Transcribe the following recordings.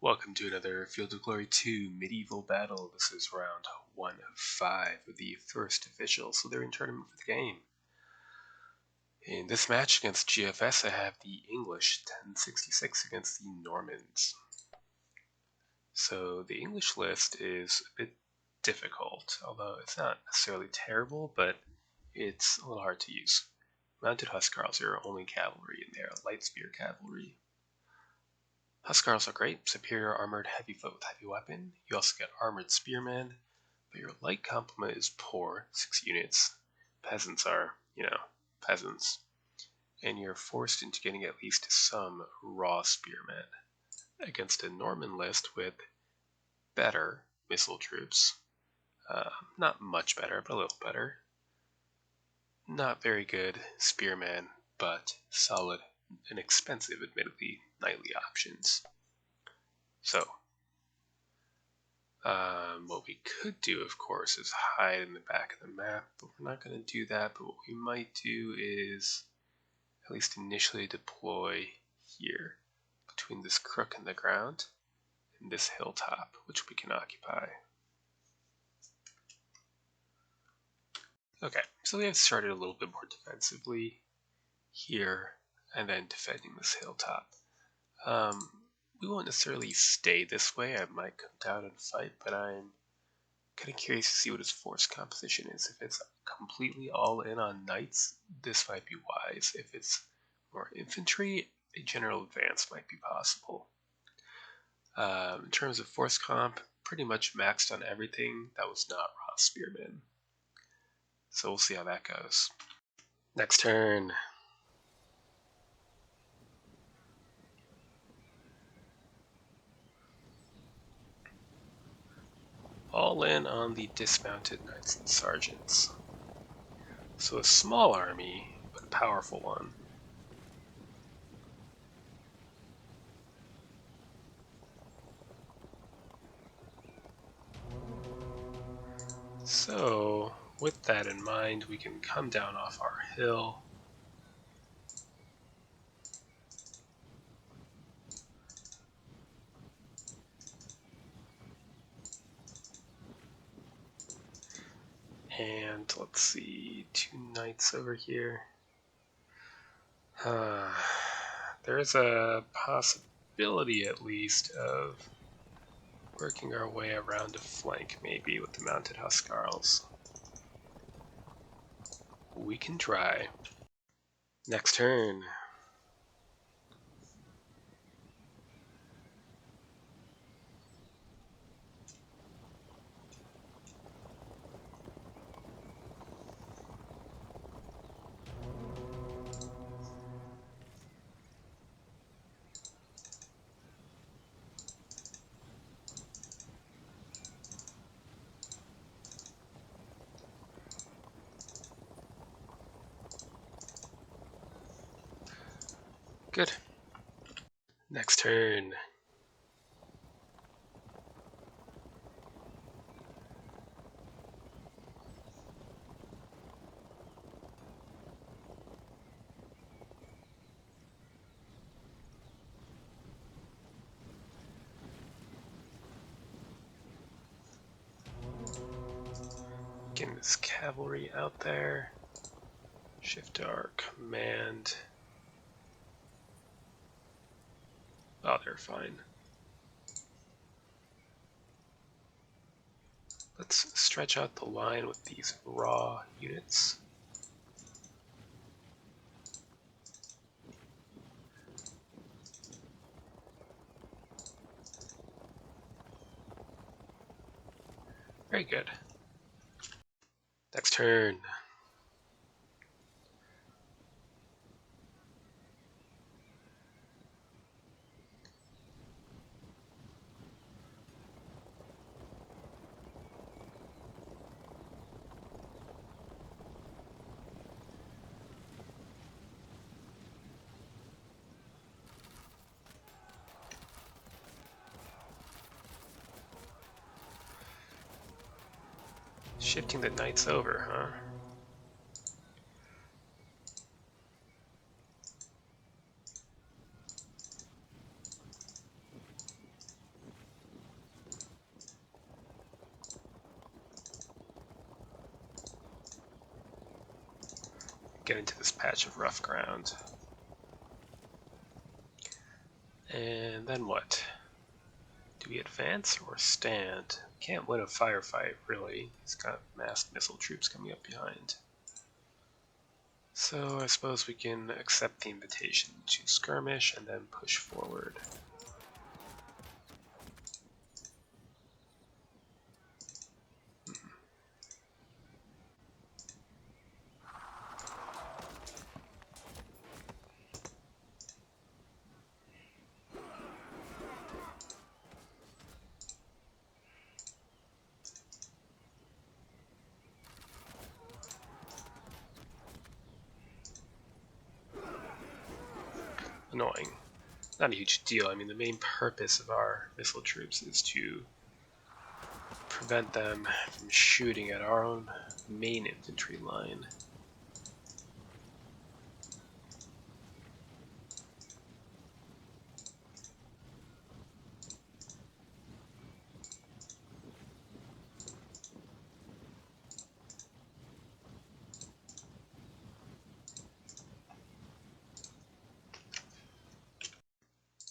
Welcome to another Field of Glory 2 Medieval Battle. This is round 1 of 5 with the first official, so they're in tournament for the game. In this match against GFS, I have the English 1066 against the Normans. So the English list is a bit difficult, although it's not necessarily terrible, but it's a little hard to use. Mounted Huscarls are only cavalry, and they are light spear cavalry. Huscarls are great, superior armored heavy foot with heavy weapon. You also get armored spearmen, but your light complement is poor, 6 units. Peasants are, peasants. And you're forced into getting at least some raw spearmen against a Norman list with better missile troops. Not much better, but a little better. Not very good spearmen, but solid and expensive, admittedly, knightly options. So, what we could do, of course, is hide in the back of the map, but we're not going to do that. But what we might do is at least initially deploy here between this crook and the ground and this hilltop, which we can occupy. Okay, so we have started a little bit more defensively here and then defending this hilltop. We won't necessarily stay this way. I might come down and fight, but I'm kind of curious to see what his force composition is. If it's completely all in on knights, this might be wise. If it's more infantry, a general advance might be possible. In terms of force comp, pretty much maxed on everything that was not raw spearmen. So we'll see how that goes. Next turn. All in on the dismounted knights and sergeants. So a small army, but a powerful one. So, with that in mind, we can come down off our hill. And let's see, 2 knights over here. There is a possibility, at least, of working our way around a flank, maybe, with the mounted Huscarls. We can try. Next turn. Good. Next turn. Getting this cavalry out there. Shift our command. Oh, they're fine. Let's stretch out the line with these raw units. Very good. Next turn. Shifting the knights over, huh? get into this patch of rough ground. And then what? Do we advance or stand? We can't win a firefight, really. He's got massed missile troops coming up behind. So I suppose we can accept the invitation to skirmish and then push forward. Annoying. Not a huge deal. I mean, the main purpose of our missile troops is to prevent them from shooting at our own main infantry line.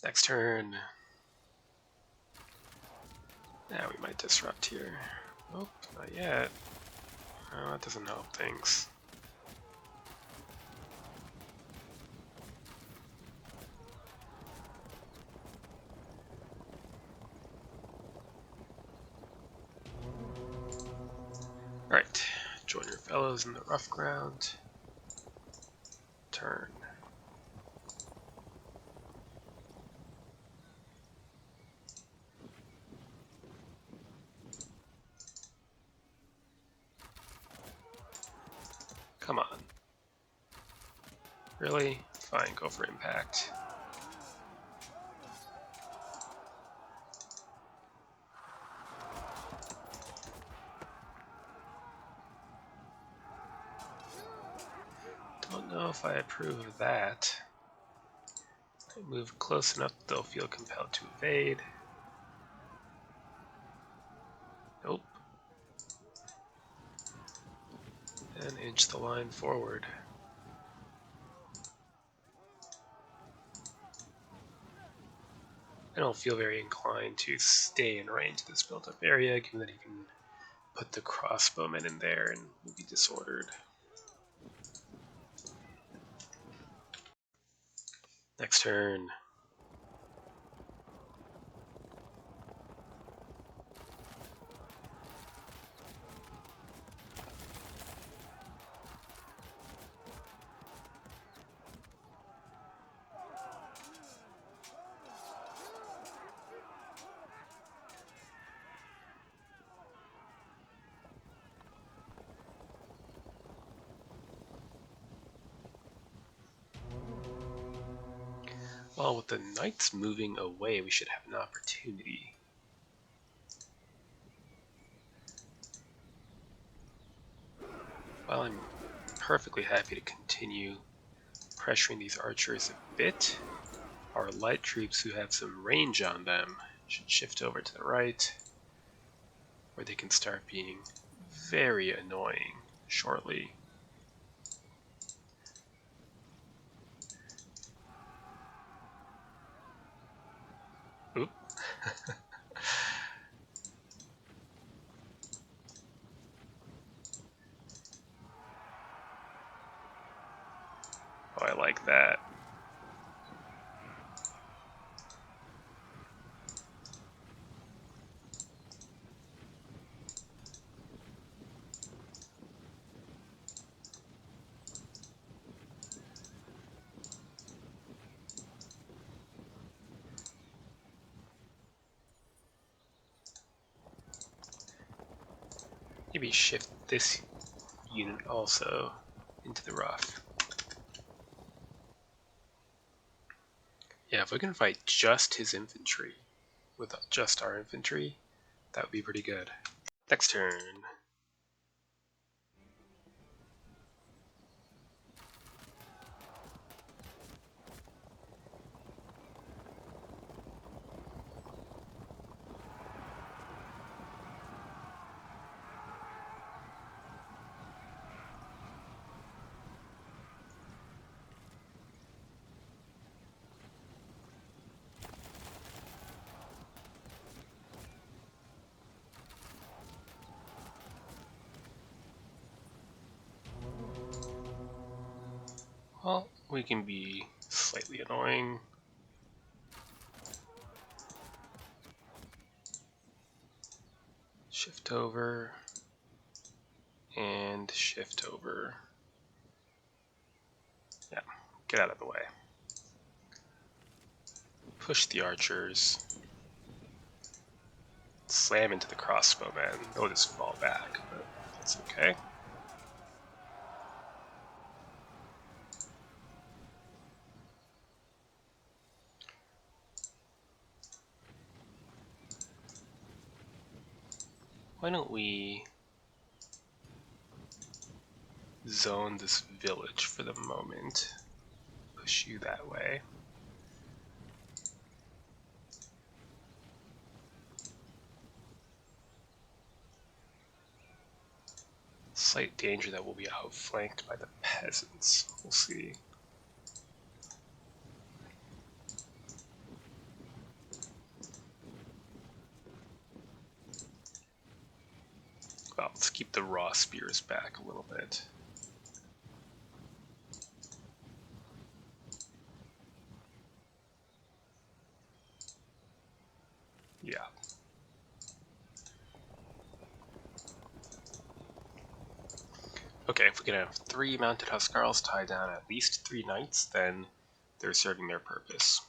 Next turn. Now we might disrupt here. Nope, not yet. Oh, that doesn't help things. Alright, join your fellows in the rough ground. Turn. Come on. Really? Fine, go for impact. Don't know if I approve of that. They move close enough that they'll feel compelled to evade. Nope. And inch the line forward. I don't feel very inclined to stay in range of this built-up area, given that he can put the crossbowmen in there and we'll be disordered. Next turn. Well, with the knights moving away, we should have an opportunity. While I'm perfectly happy to continue pressuring these archers a bit, our light troops who have some range on them should shift over to the right, where they can start being very annoying shortly. Oop. Oh, I like that. Maybe shift this unit also into the rough. Yeah, if we can fight just his infantry with just our infantry, that would be pretty good. Next turn. we can be slightly annoying. Shift over and shift over. Yeah, get out of the way. Push the archers. Slam into the crossbowmen. They'll just fall back, but that's okay. Why don't we zone this village for the moment? Push you that way. Slight danger that we'll be outflanked by the peasants. We'll see. Well, let's keep the raw spears back a little bit. Yeah. Okay, if we can have 3 mounted Huskarls tie down at least 3 knights, then they're serving their purpose.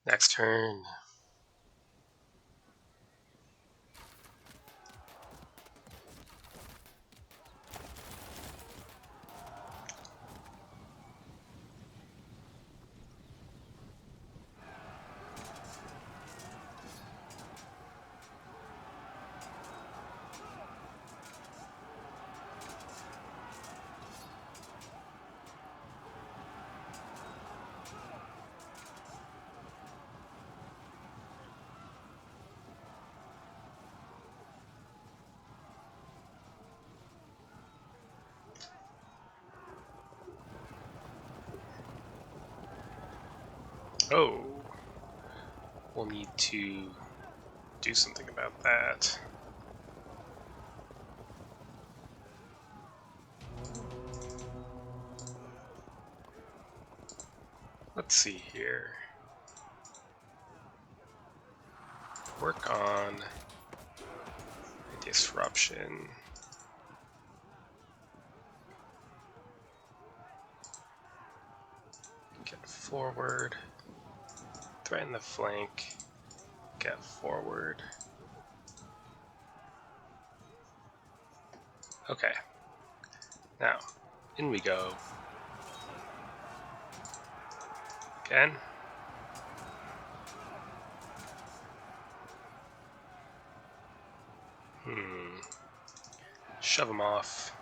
Next turn. Oh, we'll need to do something about that. Let's see here. Work on a disruption. Get forward. Threaten the flank. Get forward. Okay. Now, in we go. Again. Shove them off.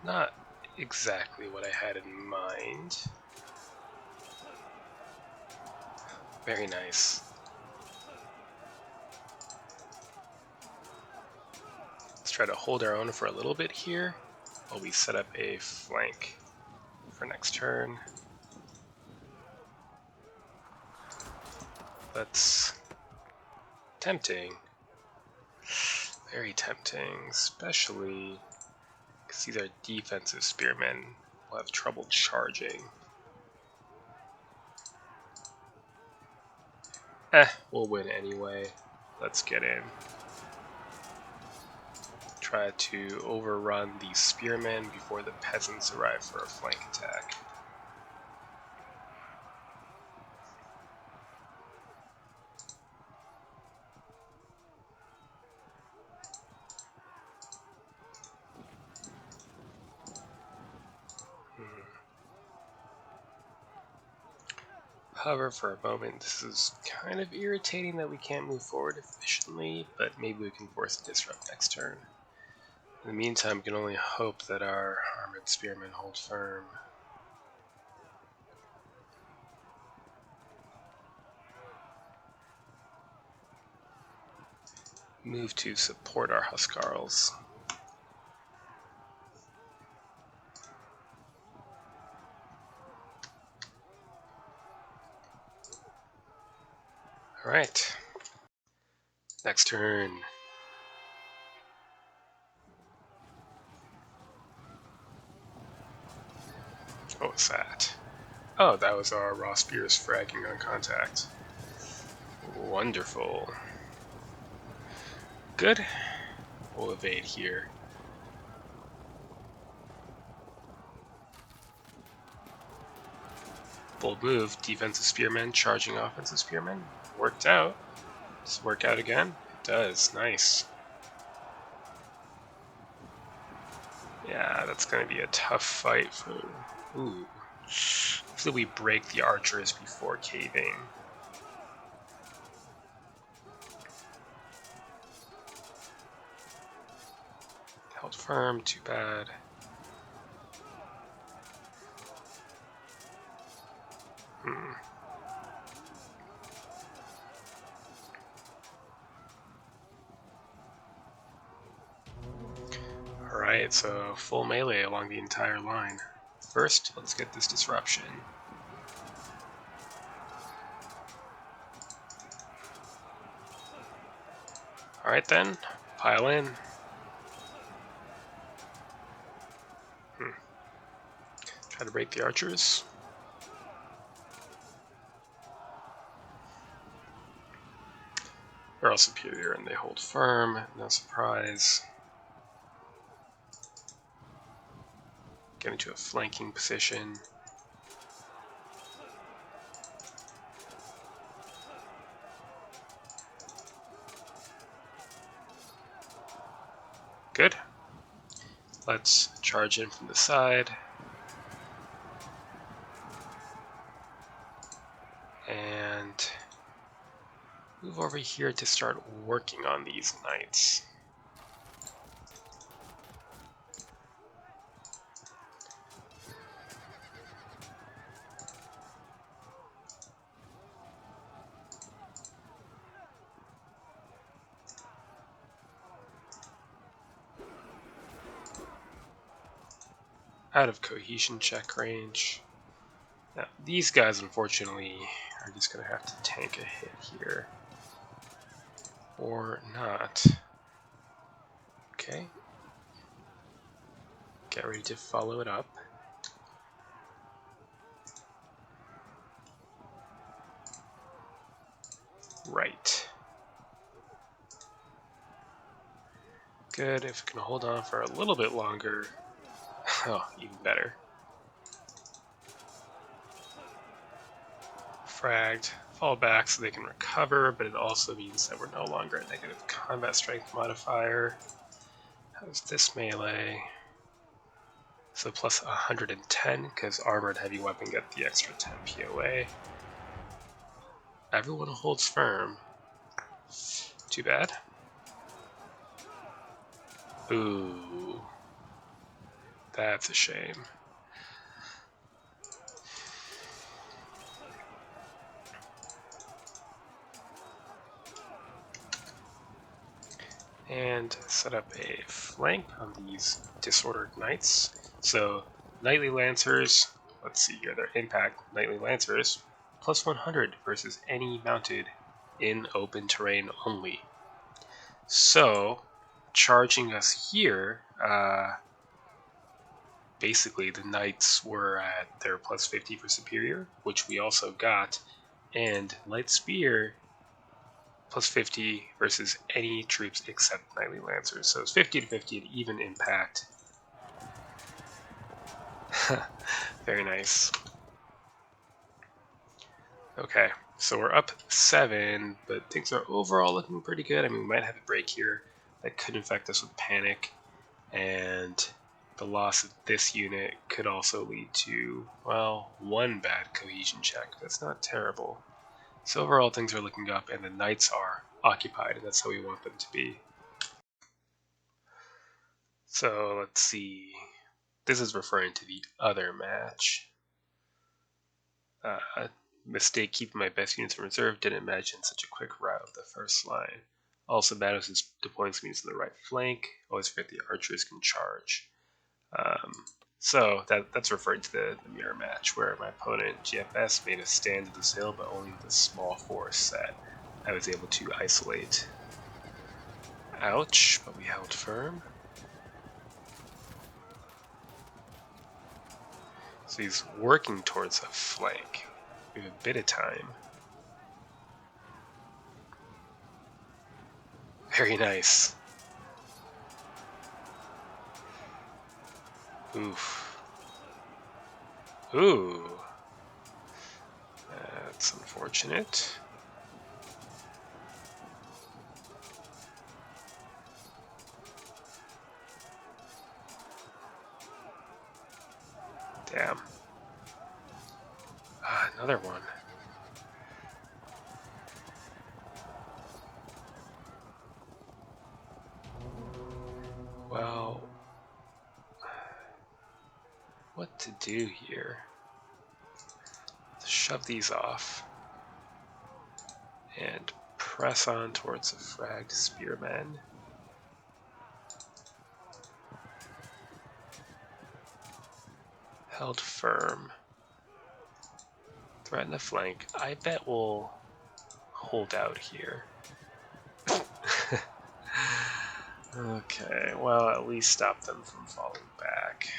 Not exactly what I had in mind. Very nice. Let's try to hold our own for a little bit here while we set up a flank for next turn. That's tempting. Very tempting, especially because these are defensive spearmen. We'll have trouble charging. We'll win anyway. Let's get in. Try to overrun the spearmen before the peasants arrive for a flank attack. However, for a moment, this is kind of irritating that we can't move forward efficiently, but maybe we can force a disrupt next turn. In the meantime, we can only hope that our armored spearmen hold firm. Move to support our Huskarls. Alright. Next turn. What was that? Oh, that was our raw spears fragging on contact. Wonderful. Good. We'll evade here. Bold move, defensive spearmen charging offensive spearmen. Worked out. Does it work out again? It does. Nice. Yeah, that's going to be a tough fight for... Ooh. Hopefully we break the archers before caving. Held firm, too bad. Alright, so full melee along the entire line. First, let's get this disruption. Alright then, pile in. Try to break the archers. They're all superior and they hold firm, no surprise. Get into a flanking position. Good. Let's charge in from the side. And move over here to start working on these knights. Out of cohesion check range. Now, these guys, unfortunately, are just going to have to tank a hit here. Or not. Okay. Get ready to follow it up. Right. Good. If we can hold on for a little bit longer, oh, even better. Fragged. Fall back so they can recover, but it also means that we're no longer at negative combat strength modifier. How's this melee? So plus 110, because armored heavy weapon get the extra 10 POA. Everyone holds firm. Too bad. Ooh. That's a shame. And set up a flank on these disordered knights. So, Knightly Lancers, let's see here, their impact, Knightly Lancers, plus 100 versus any mounted in open terrain only. So, charging us here, basically the knights were at their plus 50 for superior, which we also got, and light spear plus 50 versus any troops except Knightly Lancers. So it's 50 to 50 at even impact. Very nice. Okay, so we're up 7, but things are overall looking pretty good. I mean, we might have a break here that could infect us with panic, and the loss of this unit could also lead to, well, one bad cohesion check. That's not terrible. So overall, things are looking up, and the knights are occupied, and that's how we want them to be. So let's see. This is referring to the other match. Mistake keeping my best units in reserve. Didn't imagine such a quick rout of the first line. Also, Manos is deploying some units on the right flank. Always forget the archers can charge. So that's referring to the mirror match where my opponent GFS made a stand at this hill, but only with a small force that I was able to isolate. Ouch, but we held firm. So he's working towards a flank. We have a bit of time. Very nice. Oof. Ooh. That's unfortunate. Damn. Another one. Well, what to do here? Let's shove these off and press on towards the fragged spearmen. Held firm. Threaten the flank. I bet we'll hold out here. Okay, well, at least stop them from falling back.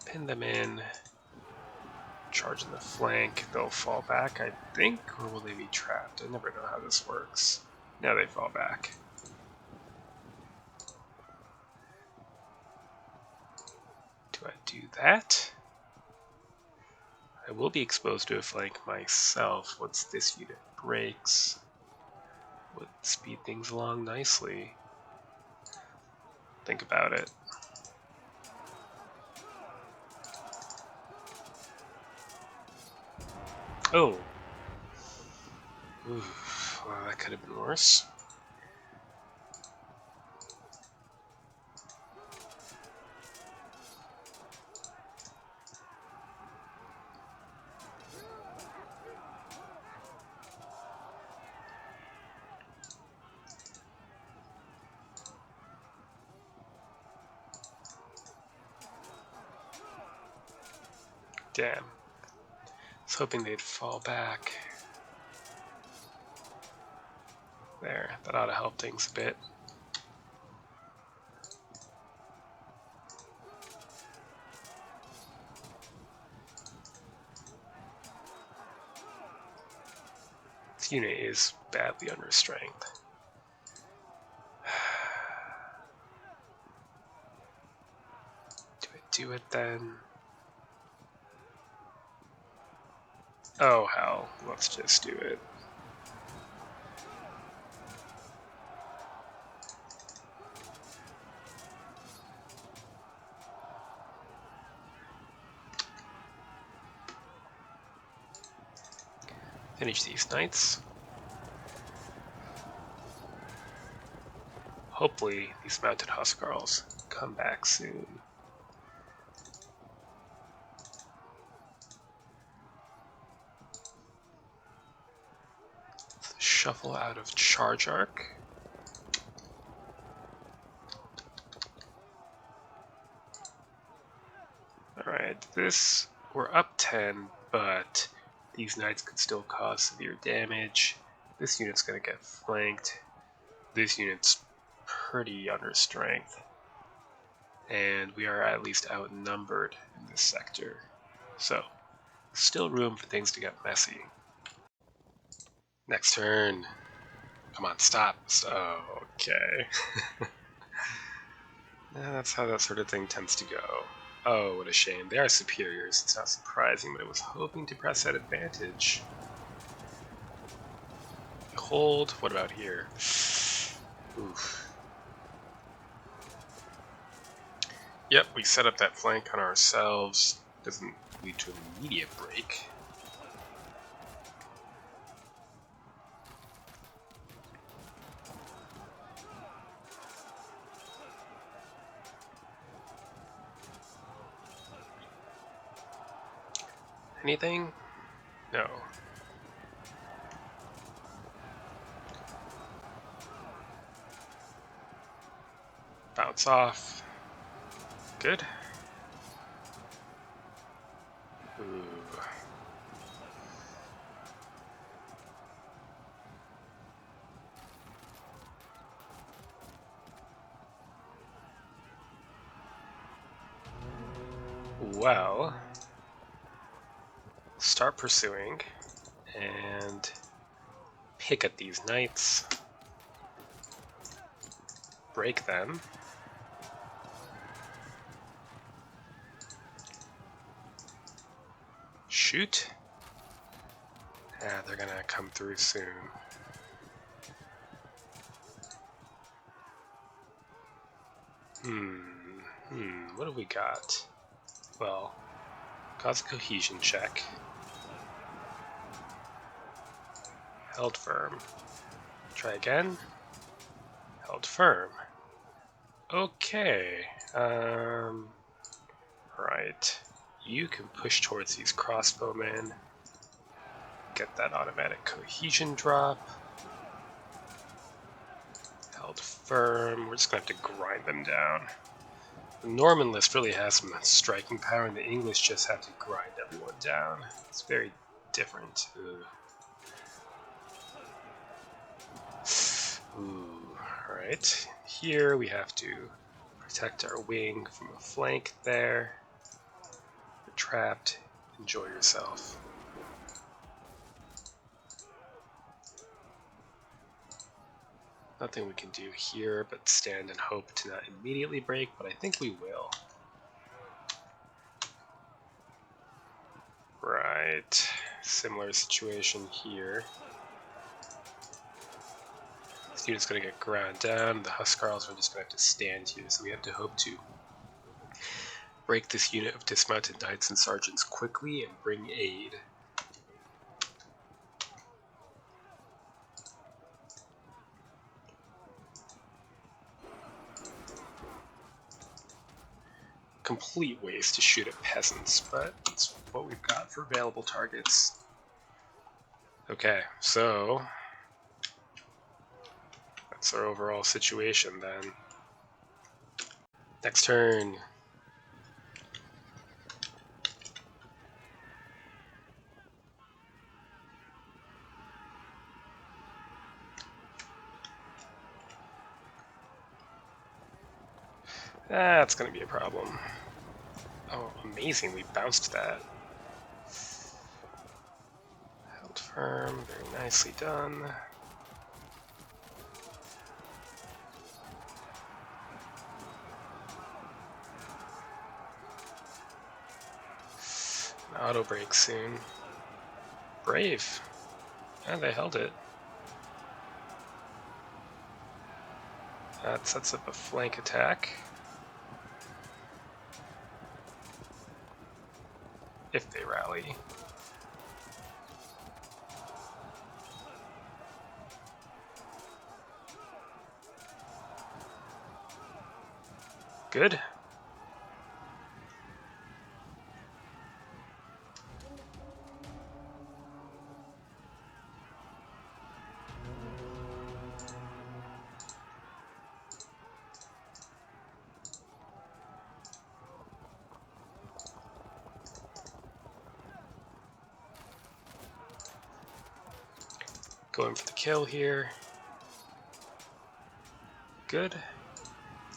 Pin them in. Charge in the flank. They'll fall back, I think, or will they be trapped? I never know how this works. Now they fall back. Do I do that? I will be exposed to a flank myself once this unit breaks. Would speed things along nicely. Think about it. Oh. Oof. Well, that could have been worse. Damn. I was hoping they'd fall back. There, that ought to help things a bit. This unit is badly under strength. Do I do it then? Oh hell, let's just do it. Finish these knights. Hopefully these mounted Huskarls come back soon. Let's shuffle out of charge arc. Alright, we're up 10, but these knights could still cause severe damage. This unit's gonna get flanked. This unit's pretty under strength. And we are at least outnumbered in this sector. So, still room for things to get messy. Next turn. Come on, stop. Oh, okay. That's how that sort of thing tends to go. Oh, what a shame. They are superiors. It's not surprising, but I was hoping to press that advantage. Hold. What about here? Oof. Yep, we set up that flank on ourselves. Doesn't lead to an immediate break. Anything? No. Bounce off. Good. Ooh. Well, start pursuing and pick at these knights, break them, shoot. They're gonna come through soon. What have we got? Well, cause a cohesion check. Held firm. Try again. Held firm. Okay. Right. You can push towards these crossbowmen. Get that automatic cohesion drop. Held firm. We're just gonna have to grind them down. The Norman list really has some striking power, and the English just have to grind everyone down. It's very different. Ooh, alright. Here we have to protect our wing from a flank there. You're trapped. Enjoy yourself. Nothing we can do here but stand and hope to not immediately break, but I think we will. Right. Similar situation here. This unit's going to get ground down. The Huscarls are just going to have to stand here, so we have to hope to break this unit of dismounted knights and sergeants quickly and bring aid. Complete waste to shoot at peasants, but it's what we've got for available targets. Okay, so that's our overall situation then. Next turn. That's going to be a problem. Oh, amazing, we bounced that. Held firm, very nicely done. An auto break soon. Brave. And they held it. That sets up a flank attack. If they rally. Good. Going for the kill here. Good.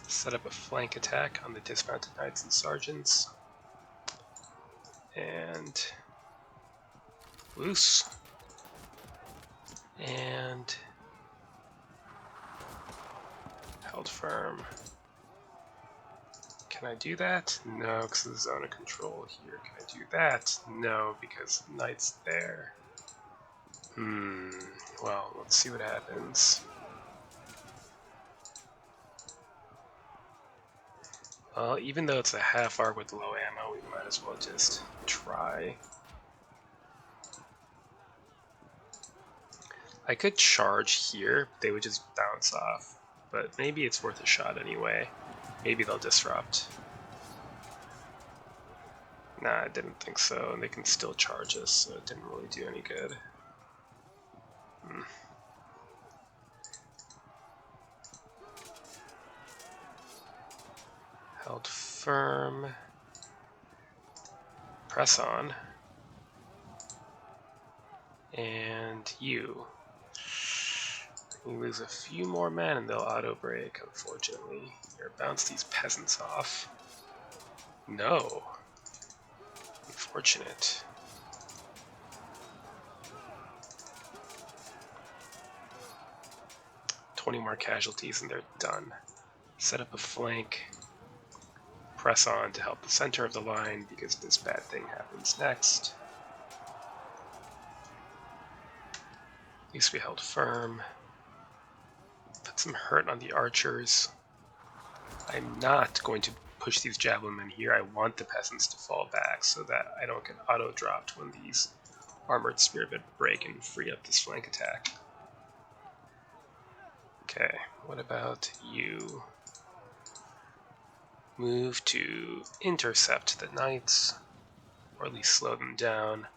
Set up a flank attack on the dismounted knights and sergeants. And loose. And held firm. Can I do that? No, because of the zone of control here. Can I do that? No, because knight's there. Well, let's see what happens. Well, even though it's a half arc with low ammo, we might as well just try. I could charge here, they would just bounce off, but maybe it's worth a shot anyway. Maybe they'll disrupt. Nah, I didn't think so, and they can still charge us, so it didn't really do any good. Held firm. Press on. And you lose a few more men and they'll auto break, unfortunately. Here, bounce these peasants off. No. Unfortunate. $20 more casualties and they're done. Set up a flank. Press on to help the center of the line because this bad thing happens next. At least we held firm. Put some hurt on the archers. I'm not going to push these javelin men here. I want the peasants to fall back so that I don't get auto-dropped when these armored spearmen break and free up this flank attack. Okay, what about you? Move to intercept the knights, or at least slow them down.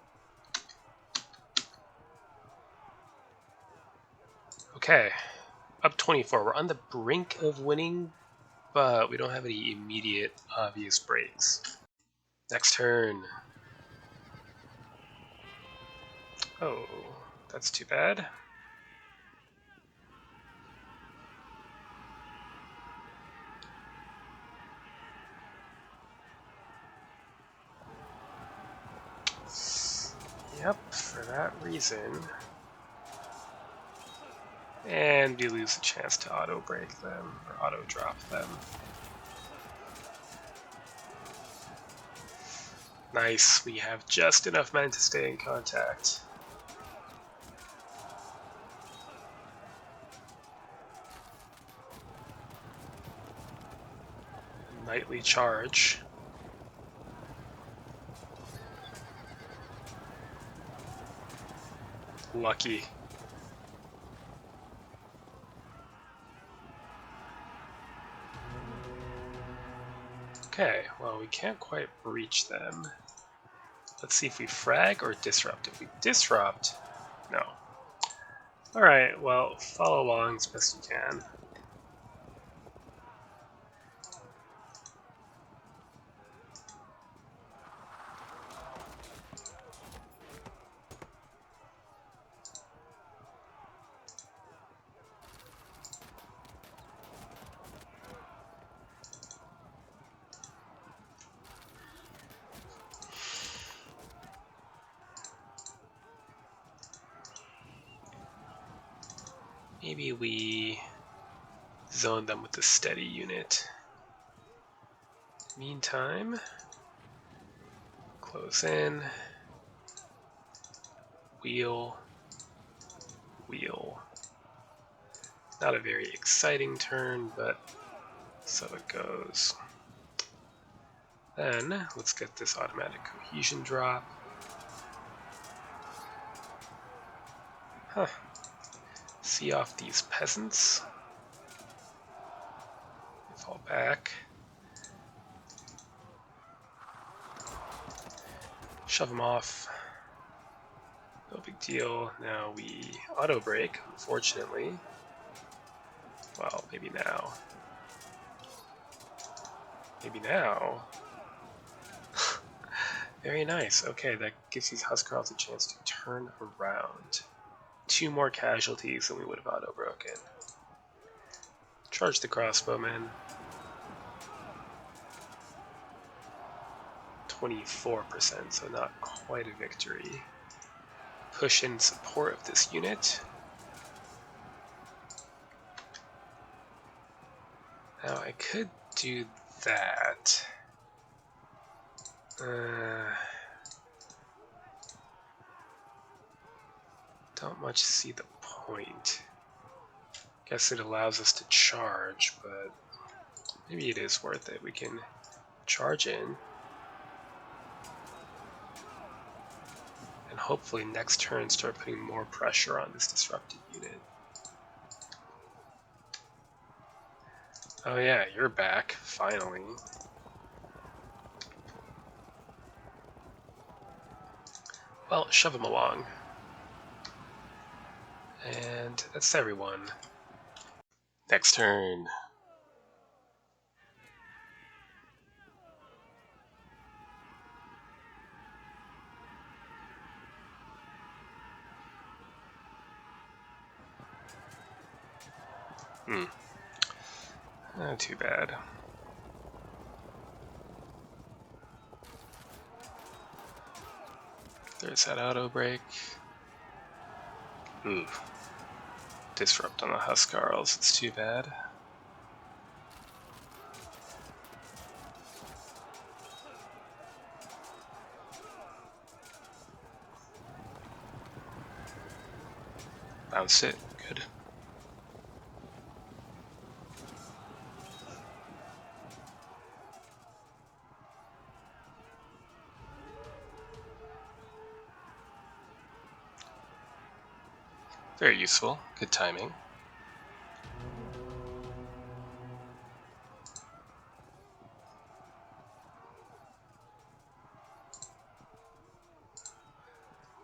Okay, up 24. We're on the brink of winning, but we don't have any immediate obvious breaks. Next turn. Oh, that's too bad. Yep, for that reason. And we lose a chance to auto-break them, or auto-drop them. Nice, we have just enough men to stay in contact. Knightly charge. Lucky. Okay, well, we can't quite breach them. Let's see if we frag or disrupt. If we disrupt, no. Alright, well, follow along as best you can. Maybe we zone them with the steady unit. Meantime, close in, wheel, wheel. Not a very exciting turn, but so it goes. Then, let's get this automatic cohesion drop. Huh. See off these peasants. They fall back. Shove them off. No big deal. Now we auto break, unfortunately. Well, maybe now. Maybe now. Very nice. Okay, that gives these Huscarls a chance to turn around. 2 more casualties than we would have auto broken. Charge the crossbowmen. 24%, so not quite a victory. Push in support of this unit. Now I could do that. Don't much see the point. Guess it allows us to charge, but maybe it is worth it. We can charge in. And hopefully next turn start putting more pressure on this disrupted unit. Oh yeah, you're back, finally. Well, shove him along. And that's everyone. Next turn. Not too bad. There's that auto break. Ooh. Disrupt on the Huskarls, it's too bad. Bounce it, good. Very useful, good timing.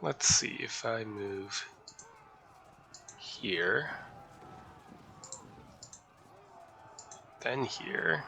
Let's see if I move here, then here.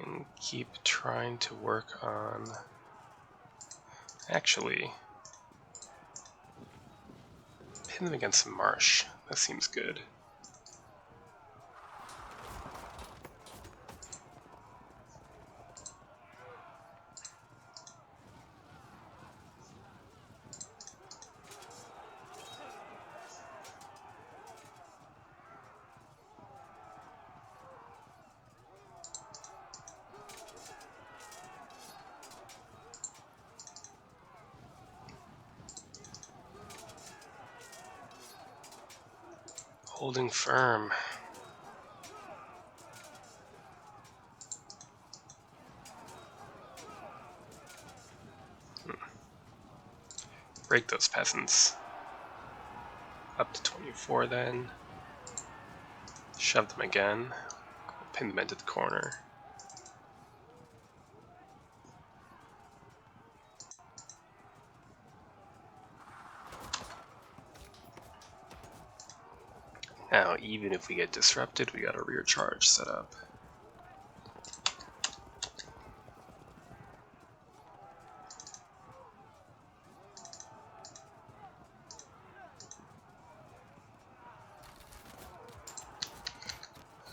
And keep trying to work on, actually, pin them against the marsh. That seems good. Holding firm. Break those peasants. Up to 24 then. Shove them again. Pin them into the corner. Now, even if we get disrupted, we got a rear charge set up.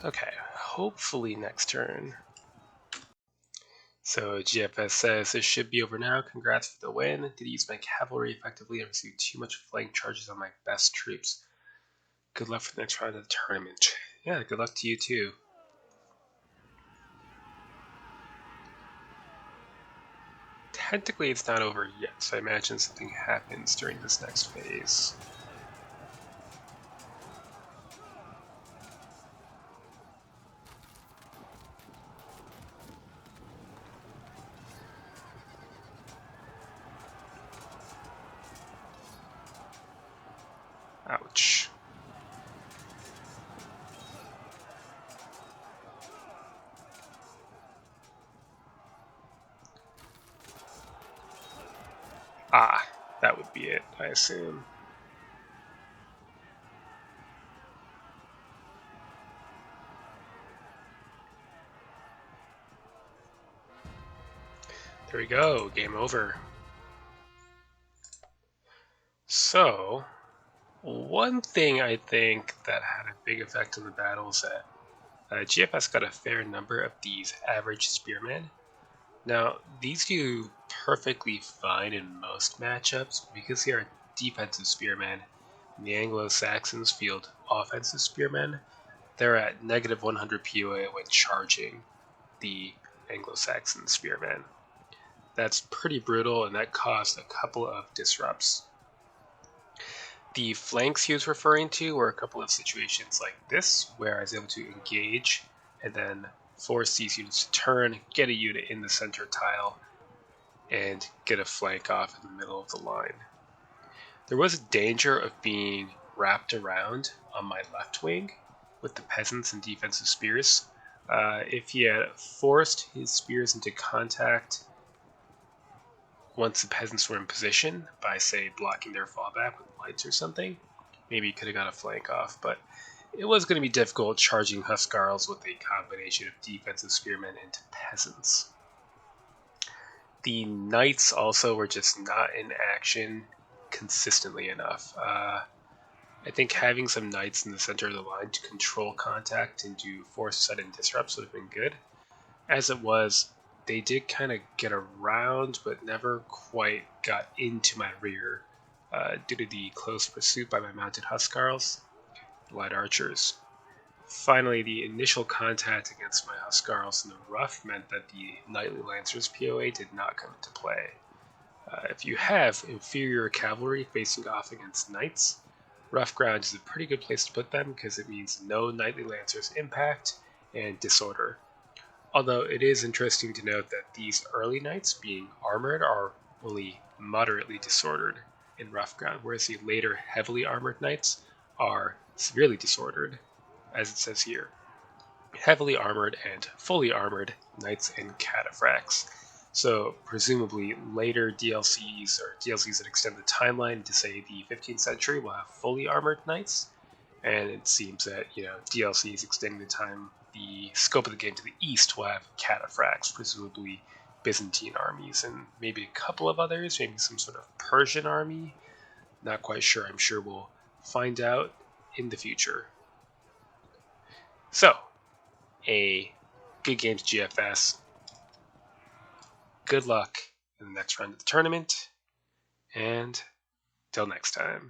Okay, hopefully next turn. So GFS says this should be over now. Congrats for the win. Did use my cavalry effectively and received too much flank charges on my best troops. Good luck for the next round of the tournament. Yeah, good luck to you too. Technically it's not over yet, so I imagine something happens during this next phase. Ouch. Ah, that would be it, I assume. There we go, game over. So, one thing I think that had a big effect on the battle is that GFS got a fair number of these average spearmen. Now, these do perfectly fine in most matchups because they are defensive spearmen, and the Anglo-Saxons field offensive spearmen. They're at negative 100 POA when charging the Anglo-Saxon spearmen. That's pretty brutal, and that caused a couple of disrupts. The flanks he was referring to were a couple of situations like this, where I was able to engage and then force these units to turn, get a unit in the center tile, and get a flank off in the middle of the line. There was a danger of being wrapped around on my left wing with the peasants and defensive spears. If he had forced his spears into contact once the peasants were in position by, say, blocking their fallback with lights or something, maybe you could have got a flank off, but it was going to be difficult charging Huskarls with a combination of defensive spearmen and peasants. The knights also were just not in action consistently enough. I think having some knights in the center of the line to control contact and do force sudden disrupts would have been good. As it was, they did kind of get around, but never quite got into my rear due to the close pursuit by my mounted Huskarls, light archers. Finally, the initial contact against my Huskarls in the rough meant that the Knightly Lancers POA did not come into play. If you have inferior cavalry facing off against knights, rough ground is a pretty good place to put them because it means no Knightly Lancers impact and disorder. Although it is interesting to note that these early knights being armored are only moderately disordered in rough ground, whereas the later heavily armored knights are severely disordered, as it says here. Heavily armored and fully armored knights and cataphracts. So presumably later DLCs or DLCs that extend the timeline to say the 15th century will have fully armored knights, and it seems that DLCs extending the scope of the game to the east will have cataphracts, presumably Byzantine armies, and maybe a couple of others, maybe some sort of Persian army. Not quite sure. I'm sure we'll find out in the future. So, a good game to GFS. Good luck in the next round of the tournament, and till next time.